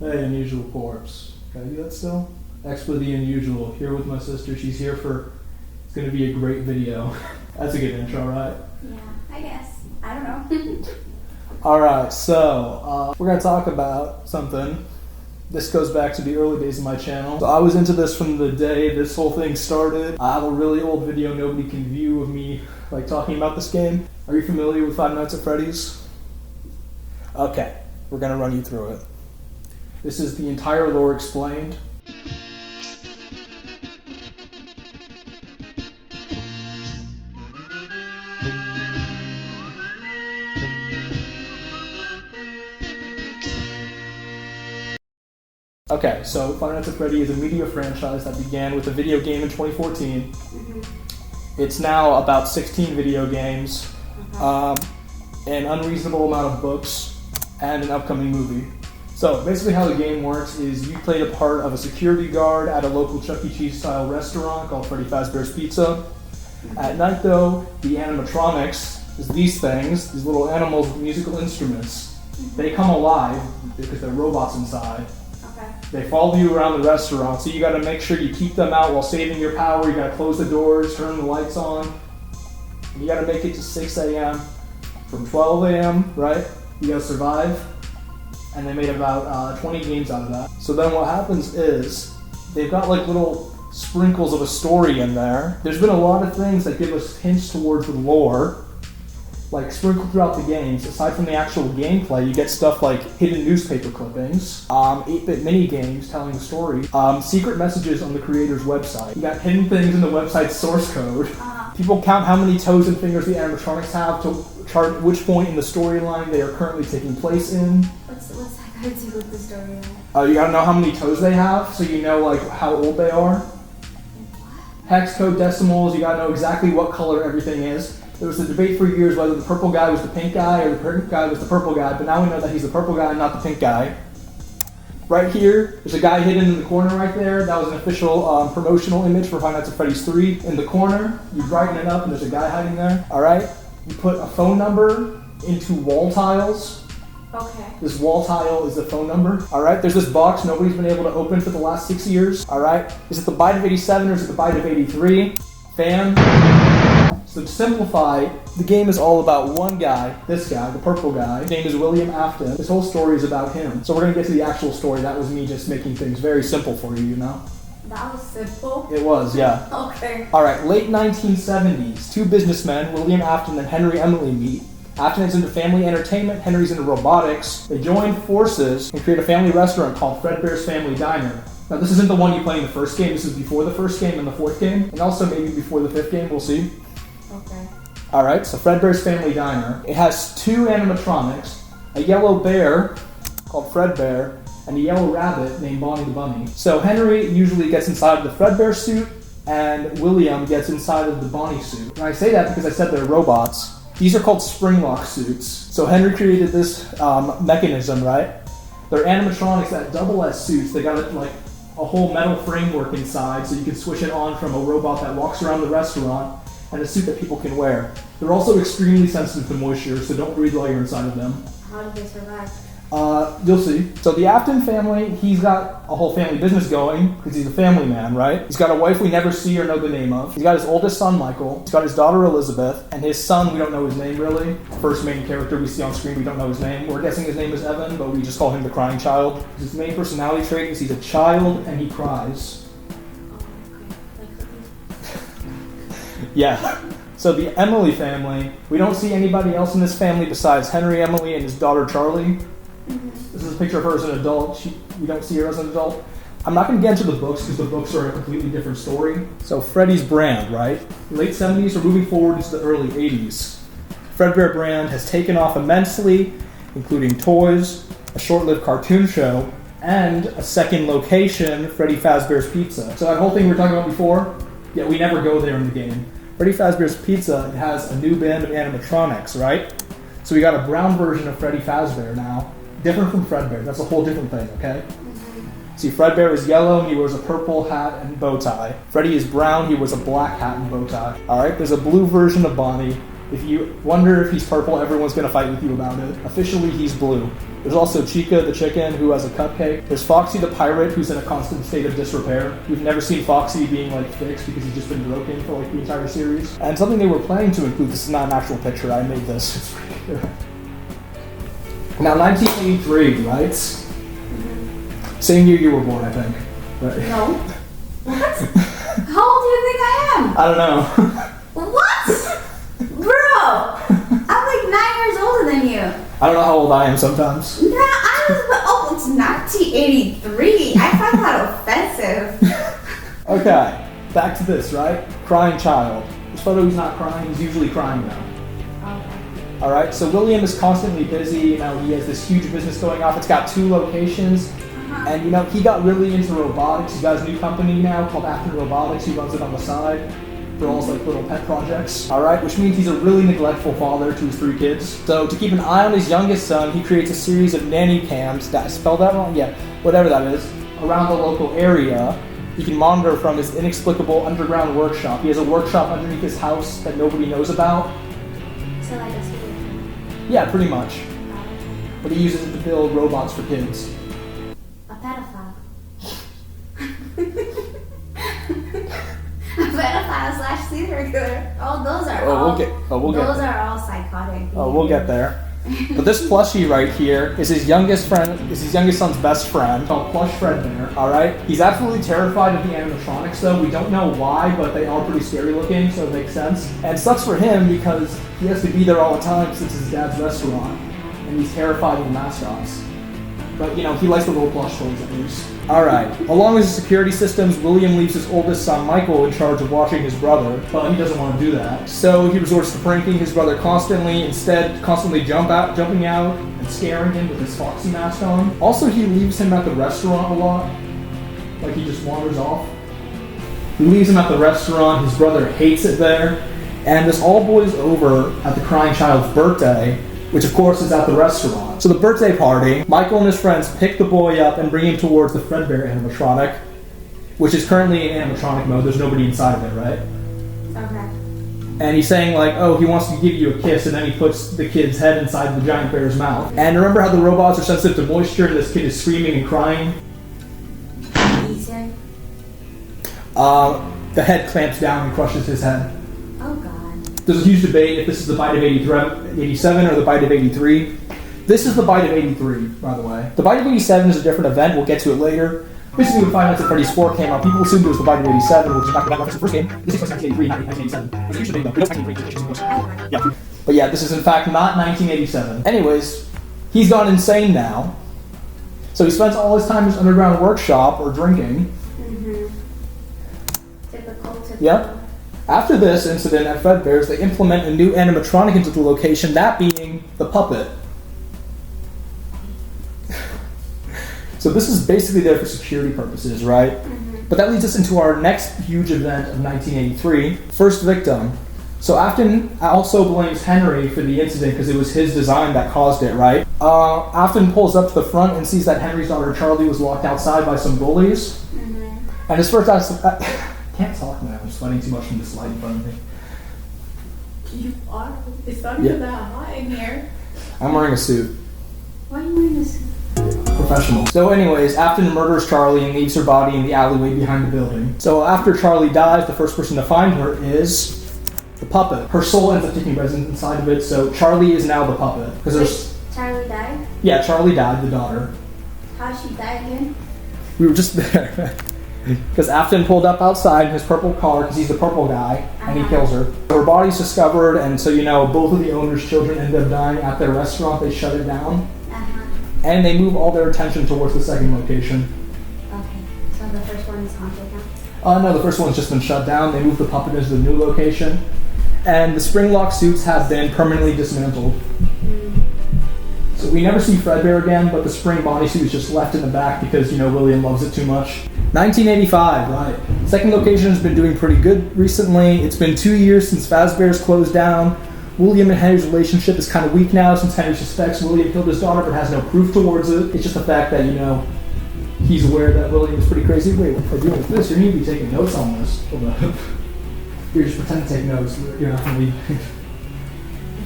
Hey, unusual corpse. Can I do that still? X with the unusual. Here with my sister. She's here for. It's gonna be a great video. That's a good intro, right? Yeah, I guess. I don't know. Alright, so we're gonna talk about something. This goes back to the early days of my channel. So I was into this from the day this whole thing started. I have a really old video nobody can view of me like talking about this game. Are you familiar with Five Nights at Freddy's? Okay, we're gonna run you through it. This is the entire lore explained. Okay, so Five Nights at Freddy is a media franchise that began with a video game in 2014. It's now about 16 video games, an unreasonable amount of books, and an upcoming movie. So basically how the game works is you play the part of a security guard at a local Chuck E. Cheese style restaurant called Freddy Fazbear's Pizza. At night though, the animatronics is these things, these little animals with musical instruments. They come alive because they're robots inside. They follow you around the restaurant, so you gotta make sure you keep them out while saving your power. You gotta close the doors, turn the lights on. You gotta make it to 6 a.m. from 12 a.m., right? You gotta survive. And they made about 20 games out of that. So then what happens is, they've got like little sprinkles of a story in there. There's been a lot of things that give us hints towards the lore, like sprinkled throughout the games. Aside from the actual gameplay, you get stuff like hidden newspaper clippings, 8-bit mini games telling the story, secret messages on the creator's website. You got hidden things in the website's source code. People count how many toes and fingers the animatronics have to chart which point in the storyline they are currently taking place in. What's that got to do with the storyline? You gotta know how many toes they have, so you know like how old they are. Hex code, decimals, you gotta know exactly what color everything is. There was a debate for years whether the purple guy was the pink guy or the pink guy was the purple guy, but now we know that he's the purple guy and not the pink guy. Right here, there's a guy hidden in the corner right there. That was an official promotional image for Five Nights at Freddy's 3. In the corner, you brighten it up and there's a guy hiding there. Alright, you put a phone number into wall tiles. Okay. This wall tile is the phone number. Alright, there's this box nobody's been able to open for the last 6 years. Alright, is it the byte of 87 or is it the byte of 83? Fan. So to simplify, the game is all about one guy, this guy, the purple guy. His name is William Afton. This whole story is about him. So we're gonna get to the actual story. That was me just making things very simple for you, you know? That was simple? It was, yeah. Okay. Alright, late 1970s, two businessmen, William Afton and Henry Emily, meet. Afton is into family entertainment, Henry's into robotics. They join forces and create a family restaurant called Fredbear's Family Diner. Now this isn't the one you play in the first game, this is before the first game and the fourth game, and also maybe before the fifth game, we'll see. Okay. Alright, so Fredbear's Family Diner. It has two animatronics, a yellow bear called Fredbear, and a yellow rabbit named Bonnie the Bunny. So Henry usually gets inside of the Fredbear suit, and William gets inside of the Bonnie suit. And I say that because I said they're robots. These are called spring lock suits. So Henry created this mechanism, right? They're animatronics that double as suits. They got like a whole metal framework inside, so you can switch it on from a robot that walks around the restaurant and a suit that people can wear. They're also extremely sensitive to moisture, so don't breathe while you're inside of them. How did they survive? You'll see. So the Afton family, he's got a whole family business going, because he's a family man, right? He's got a wife we never see or know the name of. He's got his oldest son, Michael. He's got his daughter, Elizabeth. And his son, we don't know his name, really. First main character we see on screen, we don't know his name. We're guessing his name is Evan, but we just call him the crying child. His main personality trait is he's a child and he cries. Yeah. So the Emily family, we don't see anybody else in this family besides Henry Emily and his daughter Charlie. This is a picture of her as an adult. We don't see her as an adult. I'm not going to get into the books because the books are a completely different story. So Freddy's brand, right? Late 70s or moving forward into the early 80s. Fredbear brand has taken off immensely, including toys, a short-lived cartoon show, and a second location, Freddy Fazbear's Pizza. So that whole thing we were talking about before, yeah, we never go there in the game. Freddy Fazbear's Pizza has a new band of animatronics, right? So we got a brown version of Freddy Fazbear now. Different from Fredbear. That's a whole different thing, okay? See, Fredbear is yellow and he wears a purple hat and bow tie. Freddy is brown, he wears a black hat and bow tie. Alright, there's a blue version of Bonnie, If you wonder if he's purple, everyone's going to fight with you about it. Officially, he's blue. There's also Chica the chicken, who has a cupcake. There's Foxy the pirate, who's in a constant state of disrepair. We've never seen Foxy being like fixed because he's just been broken for like the entire series. And something they were planning to include, this is not an actual picture, I made this. It's pretty good. Now, 1983, right? Mm-hmm. Same year you were born, I think. Right? No. What? How old do you think I am? I don't know. What? Bro! I'm like 9 years older than you. I don't know how old I am sometimes. Nah, it's 1983. I find that offensive. Okay, back to this, right? Crying child. This photo, he's not crying, he's usually crying now. Okay. Alright, so William is constantly busy, he has this huge business going off. It's got 2 locations. And he got really into robotics. He's got his new company now called Afton Robotics. He runs it on the side for all his like little pet projects. Alright, which means he's a really neglectful father to his 3 kids. So to keep an eye on his youngest son, he creates a series of nanny cams, did I spell that wrong? Yeah, whatever that is, around the local area. He can monitor from his inexplicable underground workshop. He has a workshop underneath his house that nobody knows about. So like a studio. Yeah, pretty much. But he uses it to build robots for kids. A pedophile. A pedophile / serial killer. Oh, those are those are all psychotic. Oh, we'll get there. But this plushie right here is his youngest son's best friend, called Plush Fredbear. Alright? He's absolutely terrified of the animatronics though. We don't know why, but they are pretty scary looking, so it makes sense. And it sucks for him because he has to be there all the time since his dad's restaurant. And he's terrified of the mascots. But, he likes the little plush toys at least. Alright, along with his security systems, William leaves his oldest son, Michael, in charge of watching his brother, but he doesn't want to do that. So he resorts to pranking his brother constantly, constantly jumping out and scaring him with his Foxy mask on. Also, he leaves him at the restaurant a lot. Like, he just wanders off. He leaves him at the restaurant, his brother hates it there, and this all boils over at the crying child's birthday, which of course is at the restaurant. So the birthday party, Michael and his friends pick the boy up and bring him towards the Fredbear animatronic, which is currently in animatronic mode. There's nobody inside of it, right? Okay. And he's saying like, oh, he wants to give you a kiss, and then he puts the kid's head inside the giant bear's mouth. And remember how the robots are sensitive to moisture, and this kid is screaming and crying? Easy. The head clamps down and crushes his head. Oh god. There's a huge debate if this is the bite of 87 or the bite of 83. This is the bite of 83, by the way. The bite of 87 is a different event. We'll get to it later. Basically, when Five Nights at Freddy's 4 came out, people assumed it was the bite of 87, which is not the first game. This is 1983, not 1987. It's a huge debate, though. We don't technically. Yeah. But yeah, this is in fact not 1987. Anyways, he's gone insane now. So he spends all his time in his underground workshop or drinking. Typical. Yep. After this incident at Fredbear's, they implement a new animatronic into the location, that being the puppet. So this is basically there for security purposes, right? But that leads us into our next huge event of 1983, first victim. So Afton also blames Henry for the incident because it was his design that caused it, right? Afton pulls up to the front and sees that Henry's daughter Charlie was locked outside by some bullies. And his first can't talk now, I'm sweating too much from this light in front of me. You are? It's not even that hot in here. I'm wearing a suit. Why are you wearing a suit? Professional. So anyways, Afton murders Charlie and leaves her body in the alleyway behind the building. So after Charlie dies, the first person to find her is the puppet. Her soul ends up taking residence inside of it, so Charlie is now the puppet. Charlie died? Yeah, Charlie died, the daughter. How'd she die again? We were just there. Because Afton pulled up outside in his purple car, because he's the purple guy, and he kills her. Her body's discovered, and so, both of the owner's children end up dying at their restaurant. They shut it down. And they move all their attention towards the second location. Okay, so the first one is haunted now? No, the first one's just been shut down. They moved the puppet into the new location. And the spring lock suits have been permanently dismantled. So we never see Fredbear again, but the spring bodysuit is just left in the back because, William loves it too much. 1985, right. Second location has been doing pretty good recently. It's been 2 years since Fazbear's closed down. William and Henry's relationship is kind of weak now since Henry suspects William killed his daughter but has no proof towards it. It's just the fact that, he's aware that William is pretty crazy. Wait, what are you doing with this? You need to be taking notes on this. Hold up. You're just pretending to take notes. You're not going to be...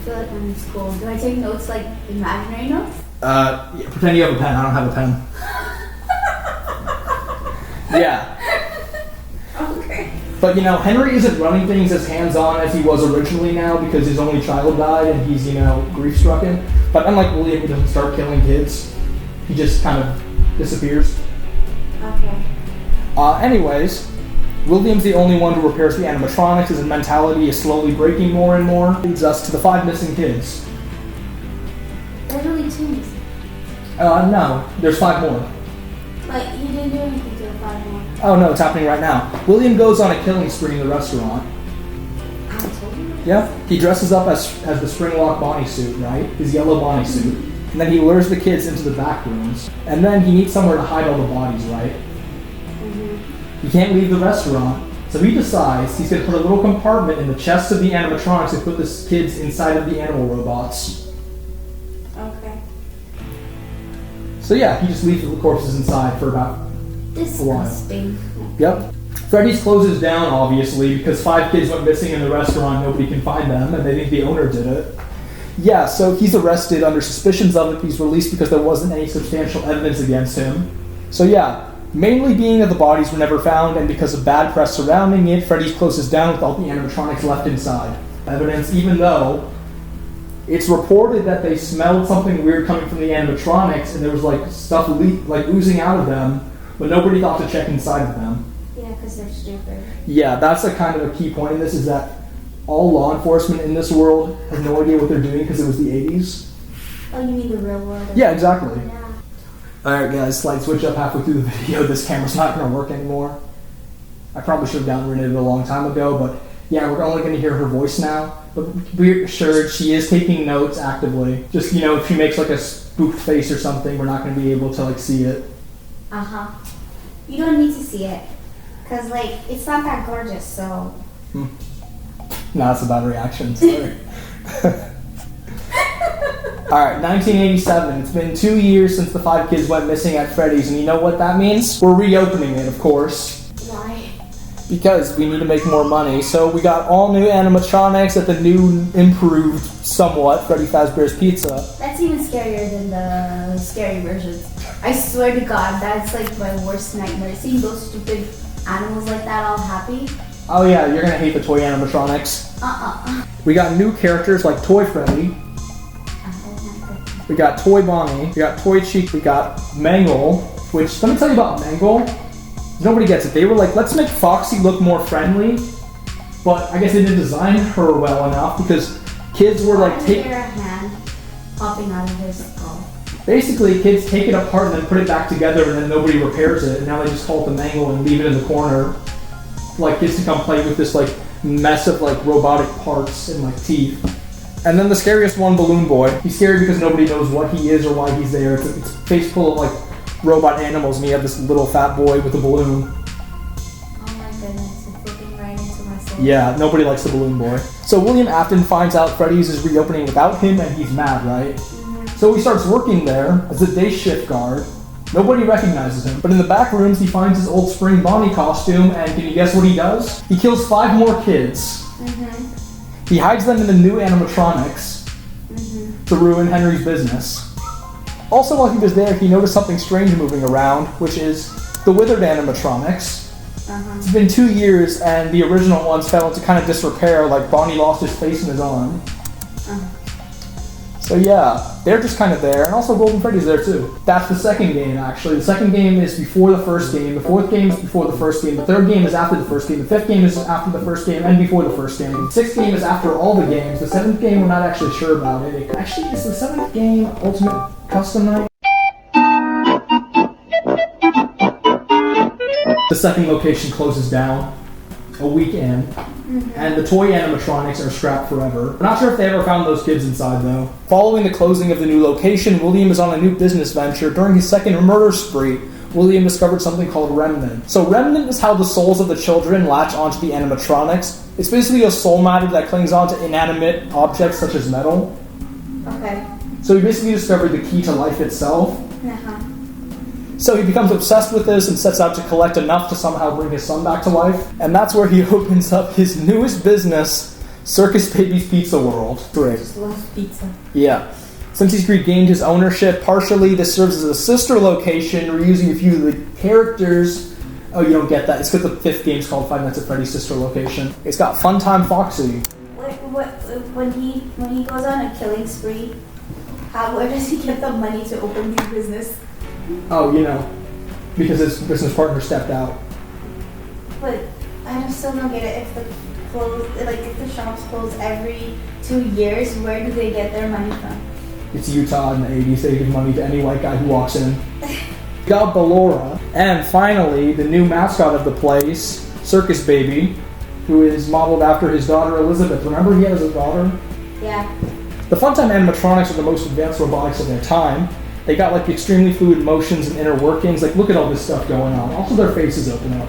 feel like I'm in school. Do I take notes like imaginary notes? Yeah, pretend you have a pen. I don't have a pen. Yeah. Okay. But, Henry isn't running things as hands-on as he was originally now because his only child died and he's, grief-stricken. But unlike William, he doesn't start killing kids. He just kind of disappears. Okay. Anyways, William's the only one who repairs the animatronics. His mentality is slowly breaking more and more. Leads us to the 5 missing kids. There's only 2 missing. No, there's 5 more. Like, you didn't do anything to the 5 more. Oh no, it's happening right now. William goes on a killing spree in the restaurant. I told you. Yeah, he dresses up as the Springlock Bonnie suit, right? His yellow Bonnie suit. And then he lures the kids into the back rooms. And then he needs somewhere to hide all the bodies, right? Mm-hmm. He can't leave the restaurant. So he decides he's going to put a little compartment in the chest of the animatronics and put the kids inside of the animal robots. Okay. So yeah, he just leaves the corpses inside for about Disgusting. Yep. Freddy's closes down, obviously, because 5 kids went missing in the restaurant, nobody can find them, and they think the owner did it. Yeah, so he's arrested under suspicions of it. He's released because there wasn't any substantial evidence against him. So yeah, mainly being that the bodies were never found, and because of bad press surrounding it, Freddy's closes down with all the animatronics left inside. Evidence, even though it's reported that they smelled something weird coming from the animatronics, and there was stuff oozing out of them, but nobody thought to check inside of them. Yeah, because they're stupid. Yeah, that's a kind of a key point in this, is that all law enforcement in this world has no idea what they're doing because it was the 80s. Oh, you mean the real world? Yeah, exactly. Yeah. Alright guys, slight switch up halfway through the video. This camera's not going to work anymore. I probably should have gotten rid of it a long time ago, but yeah, we're only going to hear her voice now. But be assured, she is taking notes actively. Just, if she makes a spooked face or something, we're not going to be able to see it. Uh-huh. You don't need to see it. Because, it's not that gorgeous, so... No, it's a bad reaction. Sorry. Alright, 1987. It's been 2 years since the 5 kids went missing at Freddy's, and you know what that means? We're reopening it, of course. Why? Because we need to make more money. So we got all new animatronics at the new, improved, somewhat, Freddy Fazbear's Pizza. That's even scarier than the scary versions. I swear to God, that's my worst nightmare. Seeing those stupid animals like that all happy. Oh yeah, you're gonna hate the toy animatronics. We got new characters like Toy Freddy. We got Toy Bonnie. We got Toy Cheek. We got Mangle. Which, let me tell you about Mangle. Nobody gets it. They were let's make Foxy look more friendly. But I guess they didn't design her well enough because kids were taking a hand popping out of his skull. Basically, kids take it apart and then put it back together, and then nobody repairs it. And now they just call it the Mangle and leave it in the corner. Kids to come play with this mess of robotic parts and teeth. And then the scariest one, Balloon Boy. He's scary because nobody knows what he is or why he's there. It's a face full of robot animals, and you have this little fat boy with a balloon. Oh my goodness, it's looking right into my soul. Yeah, nobody likes the Balloon Boy. So William Afton finds out Freddy's is reopening without him, and he's mad, right? Mm-hmm. So he starts working there as a day shift guard. Nobody recognizes him, but in the back rooms he finds his old Spring Bonnie costume, and can you guess what he does? He kills 5 more kids. Mm-hmm. He hides them in the new animatronics to ruin Henry's business. Also, while he was there, he noticed something strange moving around, which is the withered animatronics. It's been 2 years, and the original ones fell into kind of disrepair, Bonnie lost his face and his arm. So yeah, they're just kind of there, and also Golden Freddy's there too. That's the second game, actually. The second game is before the first game, the fourth game is before the first game, the third game is after the first game, the fifth game is after the first game and before the first game. The sixth game is after all the games. The seventh game, we're not actually sure about it. Actually, is the seventh game Ultimate Custom Night? The second location closes down a week in. And the toy animatronics are scrapped forever. We're not sure if they ever found those kids inside, though. Following the closing of the new location, William is on a new business venture. During his second murder spree, William discovered something called Remnant. So Remnant is how the souls of the children latch onto the animatronics. It's basically a soul matter that clings onto inanimate objects such as metal. Okay. So he basically discovered the key to life itself. So he becomes obsessed with this and sets out to collect enough to somehow bring his son back to life. And that's where he opens up his newest business, Circus Baby's Pizza World. Great. Just love pizza. Yeah. Since he's regained his ownership, partially this serves as a sister location, reusing a few of the characters. Oh, you don't get that. It's because the 5th game's called Five Nights at Freddy's sister location. It's got Funtime Foxy. When he goes on a killing spree, where does he get the money to open his business? Oh, because his business partner stepped out. But I still don't get it. If the shops close every 2 years, where do they get their money from? It's Utah in the 80s. They give money to any white guy who walks in. Got Ballora. And finally, the new mascot of the place, Circus Baby, who is modeled after his daughter Elizabeth. Remember he has a daughter? Yeah. The Funtime animatronics are the most advanced robotics of their time. They got like extremely fluid motions and inner workings. Like, look at all this stuff going on. Also, their faces open up.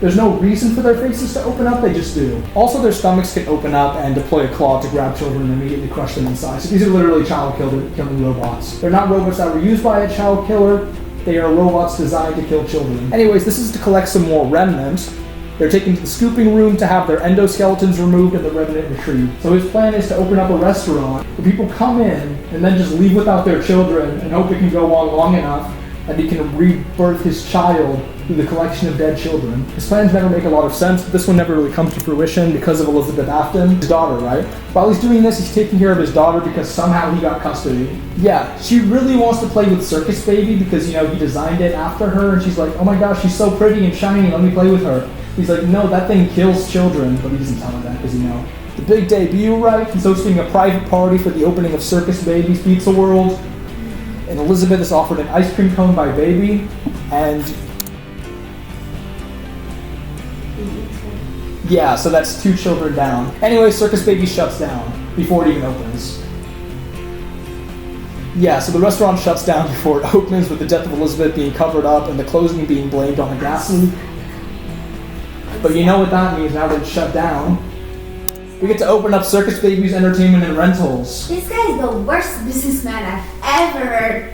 There's no reason for their faces to open up, they just do. Also, their stomachs can open up and deploy a claw to grab children and immediately crush them inside. So these are literally child-killing robots. They're not robots that were used by a child killer. They are robots designed to kill children. Anyways, this is to collect some more remnants. They're taken to the scooping room to have their endoskeletons removed and the remnant retrieved. So his plan is to open up a restaurant where people come in and then just leave without their children and hope it can go on long enough and he can rebirth his child through the collection of dead children. His plans never make a lot of sense, but this one never really comes to fruition because of Elizabeth Afton, his daughter, right? While he's doing this, he's taking care of his daughter because somehow he got custody. Yeah, she really wants to play with Circus Baby because, he designed it after her, and she's like, oh my gosh, she's so pretty and shiny, let me play with her. He's like, no, that thing kills children, but he doesn't tell her that because, the big debut, right? He's hosting a private party for the opening of Circus Baby's Pizza World, and Elizabeth is offered an ice cream cone by Baby, and yeah, so that's 2 children down. Anyway, Circus Baby shuts down before it even opens. Yeah, so the restaurant shuts down before it opens, with the death of Elizabeth being covered up and the closing being blamed on a gas leak. But you know what that means now that it's shut down. We get to open up Circus Baby's Entertainment and Rentals. This guy is the worst businessman I've ever heard.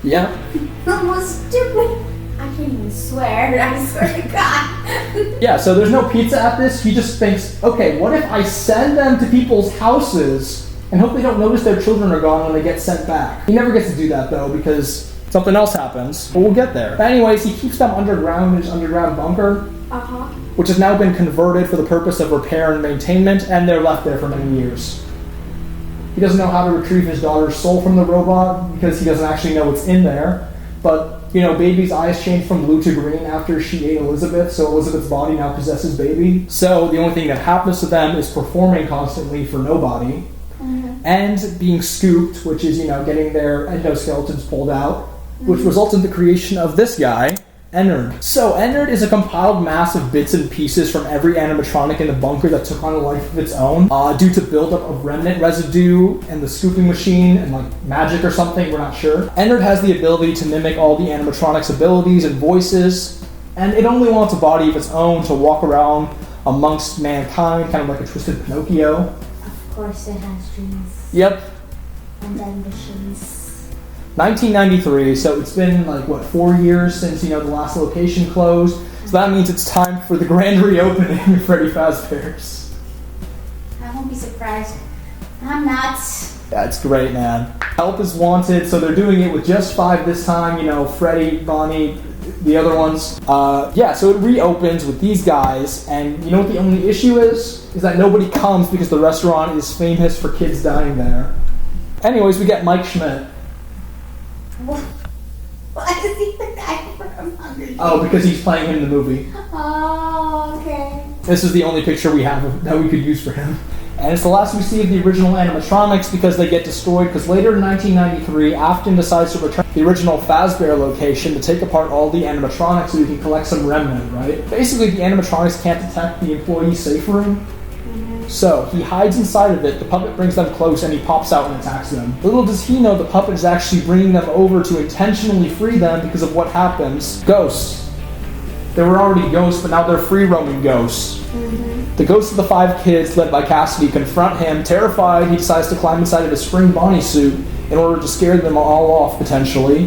Yeah. The most stupid. I can't even swear. I swear to God. Yeah, so there's no pizza at this. He just thinks, okay, what if I send them to people's houses and hope they don't notice their children are gone when they get sent back? He never gets to do that, though, because something else happens. But we'll get there. But anyways, he keeps them underground in his underground bunker, which has now been converted for the purpose of repair and maintainment, and they're left there for many years. He doesn't know how to retrieve his daughter's soul from the robot because he doesn't actually know what's in there. But, Baby's eyes changed from blue to green after she ate Elizabeth, so Elizabeth's body now possesses Baby. So the only thing that happens to them is performing constantly for nobody, and being scooped, which is, getting their endoskeletons pulled out, which results in the creation of this guy, Ennard. So Ennard is a compiled mass of bits and pieces from every animatronic in the bunker that took on a life of its own due to buildup of remnant residue and the scooping machine and magic or something, we're not sure. Ennard has the ability to mimic all the animatronics' abilities and voices, and it only wants a body of its own to walk around amongst mankind, kind of like a twisted Pinocchio. Of course it has dreams. Yep. And ambitions. 1993, so it's been 4 years since the last location closed. So that means it's time for the grand reopening of Freddy Fazbear's. I won't be surprised. I'm not. Yeah, it's great, man. Help is wanted, so they're doing it with just 5 this time. Freddy, Bonnie, the other ones. So it reopens with these guys, and you know what the only issue is? Is that nobody comes because the restaurant is famous for kids dying there. Anyways, we get Mike Schmidt. Why is he the guy from Hunger Games? Oh, because he's playing him in the movie. Oh, okay. This is the only picture we have that we could use for him. And it's the last we see of the original animatronics because they get destroyed, because later in 1993, Afton decides to return to the original Fazbear location to take apart all the animatronics so we can collect some remnant, right? Basically, the animatronics can't detect the employee safe room. So he hides inside of it, the puppet brings them close, and he pops out and attacks them. Little does he know the puppet is actually bringing them over to intentionally free them because of what happens. Ghosts. They were already ghosts, but now they're free-roaming ghosts. The ghosts of the 5 kids, led by Cassidy, confront him. Terrified, he decides to climb inside of his spring Bonnie suit in order to scare them all off, potentially.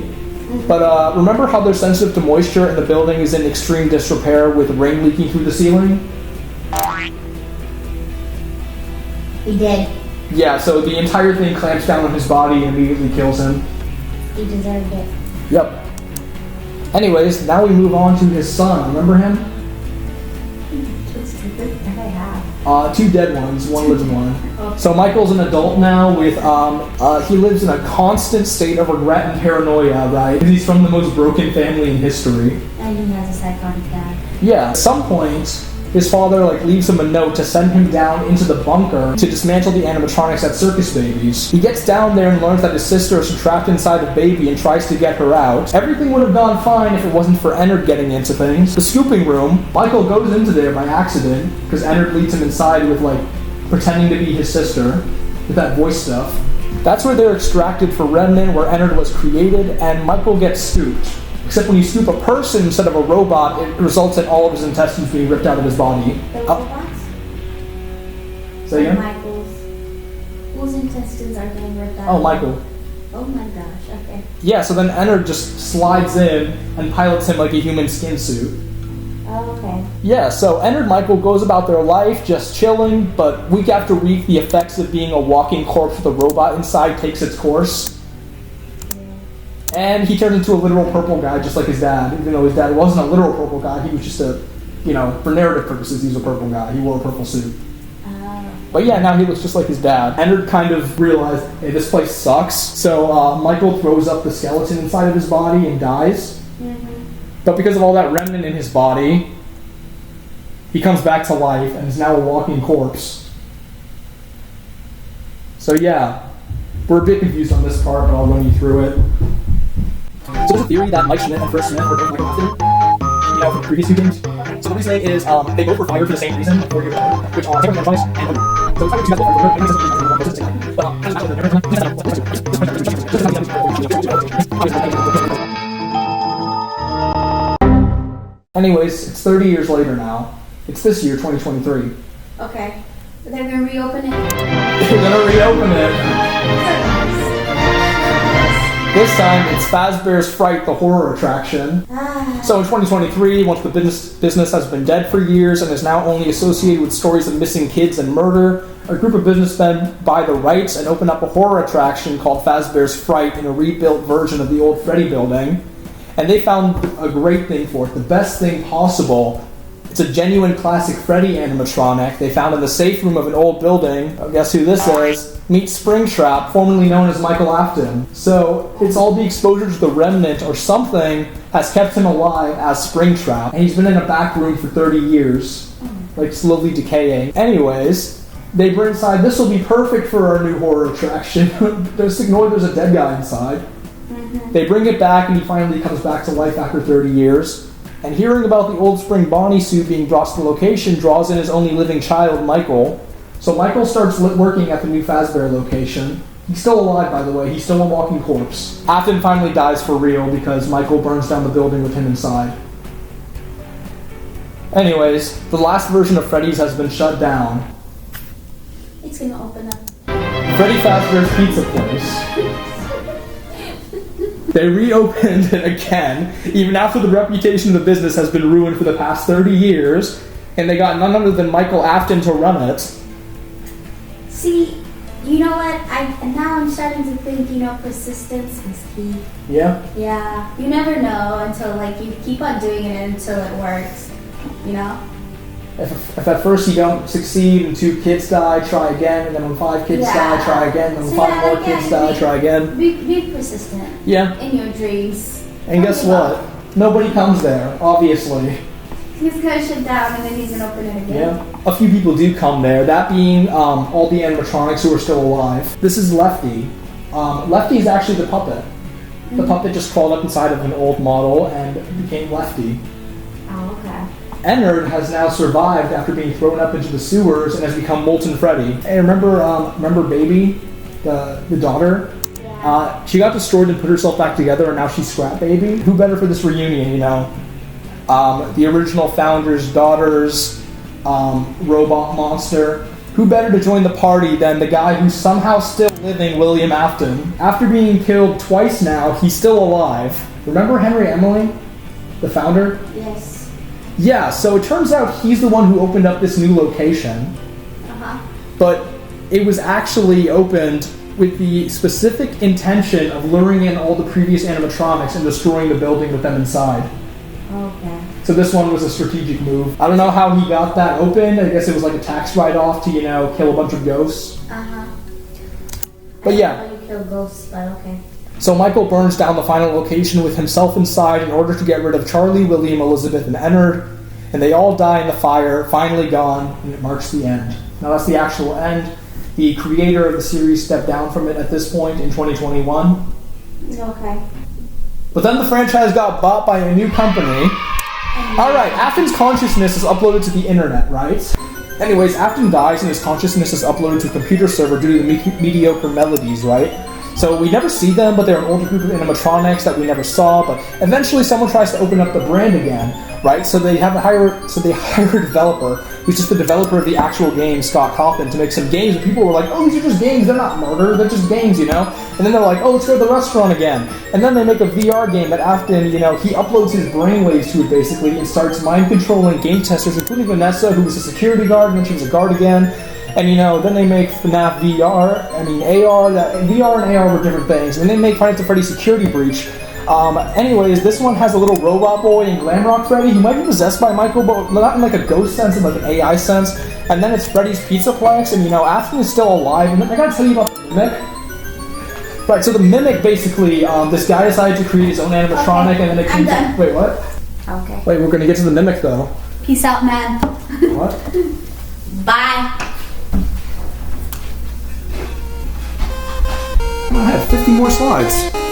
But remember how they're sensitive to moisture and the building is in extreme disrepair with rain leaking through the ceiling? He did. Yeah, so the entire thing clamps down on his body and immediately kills him. He deserved it. Yep. Anyways, now we move on to his son. Remember him? Two dead ones, one living one. Okay. So Michael's an adult now with, he lives in a constant state of regret and paranoia, right? He's from the most broken family in history. And he has a psychotic dad. Yeah, at some point, his father leaves him a note to send him down into the bunker to dismantle the animatronics at Circus Babies. He gets down there and learns that his sister is trapped inside the baby and tries to get her out. Everything would have gone fine if it wasn't for Ennard getting into things. The scooping room, Michael goes into there by accident because Ennard leads him inside with pretending to be his sister with that voice stuff. That's where they're extracted for Remnant, where Ennard was created, and Michael gets scooped. Except when you scoop a person instead of a robot, it results in all of his intestines being ripped out of his body. The robots? Say again? Michael's. Whose intestines are getting ripped out? Oh, Michael. Oh my gosh, okay. Yeah, so then Ennard just slides in and pilots him like a human skin suit. Oh, okay. Yeah, so Ennard Michael goes about their life just chilling, but week after week, the effects of being a walking corpse with a robot inside takes its course. And he turns into a literal purple guy, just like his dad, even though his dad wasn't a literal purple guy. He was just for narrative purposes, he was a purple guy. He wore a purple suit. But yeah, now he looks just like his dad. Ennard kind of realized, hey, this place sucks. So Michael throws up the skeleton inside of his body and dies. Mm-hmm. But because of all that remnant in his body, he comes back to life and is now a walking corpse. So yeah, we're a bit confused on this part, but I'll run you through it. So there's a theory that Mike Schmidt and First Smith were both Michael Afton, from the previous two games. So the reasoning is they both were fired for the same reason, 4 years later, which are Taylor Franchise and so it's fired but anyways, it's 30 years later now. It's this year, 2023. Okay. They're gonna reopen it? They're gonna reopen it. This time, it's Fazbear's Fright, the horror attraction. So in 2023, once the business has been dead for years and is now only associated with stories of missing kids and murder, a group of businessmen buy the rights and open up a horror attraction called Fazbear's Fright in a rebuilt version of the old Freddy building. And they found a great thing for it, the best thing possible. It's a genuine classic Freddy animatronic they found in the safe room of an old building. Guess who this is? Meet Springtrap, formerly known as Michael Afton. So it's all the exposure to the remnant or something has kept him alive as Springtrap. And he's been in a back room for 30 years, slowly decaying. Anyways, they bring inside, this will be perfect for our new horror attraction. Just ignore there's a dead guy inside. Mm-hmm. They bring it back and he finally comes back to life after 30 years. And hearing about the old spring Bonnie suit being brought to the location draws in his only living child, Michael. So Michael starts working at the new Fazbear location. He's still alive, by the way. He's still a walking corpse. Afton finally dies for real because Michael burns down the building with him inside. Anyways, the last version of Freddy's has been shut down. It's gonna open up. Freddy Fazbear's Pizza Place. They reopened it again, even after the reputation of the business has been ruined for the past 30 years, and they got none other than Michael Afton to run it. See, you know what? Now I'm starting to think, persistence is key. Yeah? Yeah. You never know until, you keep on doing it until it works, If at first you don't succeed and 2 kids die, try again, and then when 5 kids die, try again, and when 5 more kids die, try again. Be persistent. Yeah. In your dreams. And guess what? Nobody comes there, obviously. He's gonna shut down and then he's gonna open it again. Yeah. A few people do come there, that being all the animatronics who are still alive. This is Lefty. Lefty is actually the puppet. The puppet just crawled up inside of an old model and became Lefty. Oh, okay. Ennard has now survived after being thrown up into the sewers and has become Molten Freddy. Hey, remember Baby, the daughter? Yeah. She got destroyed and put herself back together, and now she's Scrap Baby. Who better for this reunion, The original founder's daughter's robot monster. Who better to join the party than the guy who's somehow still living, William Afton? After being killed twice now, he's still alive. Remember Henry Emily, the founder? Yes. Yeah, so it turns out he's the one who opened up this new location. Uh-huh. But it was actually opened with the specific intention of luring in all the previous animatronics and destroying the building with them inside. Okay. So this one was a strategic move. I don't know how he got that open. I guess it was like a tax write-off to, kill a bunch of ghosts. Uh-huh. But yeah. I don't know how you kill ghosts, but okay. So Michael burns down the final location with himself inside in order to get rid of Charlie, William, Elizabeth, and Ennard. And they all die in the fire, finally gone, and it marks the end. Now that's the actual end. The creator of the series stepped down from it at this point in 2021. Okay. But then the franchise got bought by a new company. Alright, Afton's consciousness is uploaded to the internet, right? Anyways, Afton dies and his consciousness is uploaded to a computer server due to the mediocre melodies, right? So we never see them, but they're an older group of animatronics that we never saw, but eventually someone tries to open up the brand again, right? So they hire a developer, who's just the developer of the actual game, Scott Cawthon, to make some games, and people were like, oh, these are just games, they're not murder, they're just games, And then they're like, oh, let's go to the restaurant again. And then they make a VR game that Afton, he uploads his brainwaves to it, basically, and starts mind-controlling game testers, including Vanessa, who was a security guard, and then she was a guard again. And then they make FNAF VR, AR, VR and AR were different things. And they make Five Nights at Freddy's Security Breach. Anyways, this one has a little robot boy and Glamrock Freddy. He might be possessed by Michael, but not in like a ghost sense, in like an AI sense. And then it's Freddy's Pizzaplex, and Afton is still alive. And I gotta tell you about the Mimic. Right, so the Mimic, basically, this guy decided to create his own animatronic, okay. and then it I'm done. Wait, what? Okay. Wait, we're gonna get to the Mimic, though. Peace out, man. What? Bye. I have 50 more slides.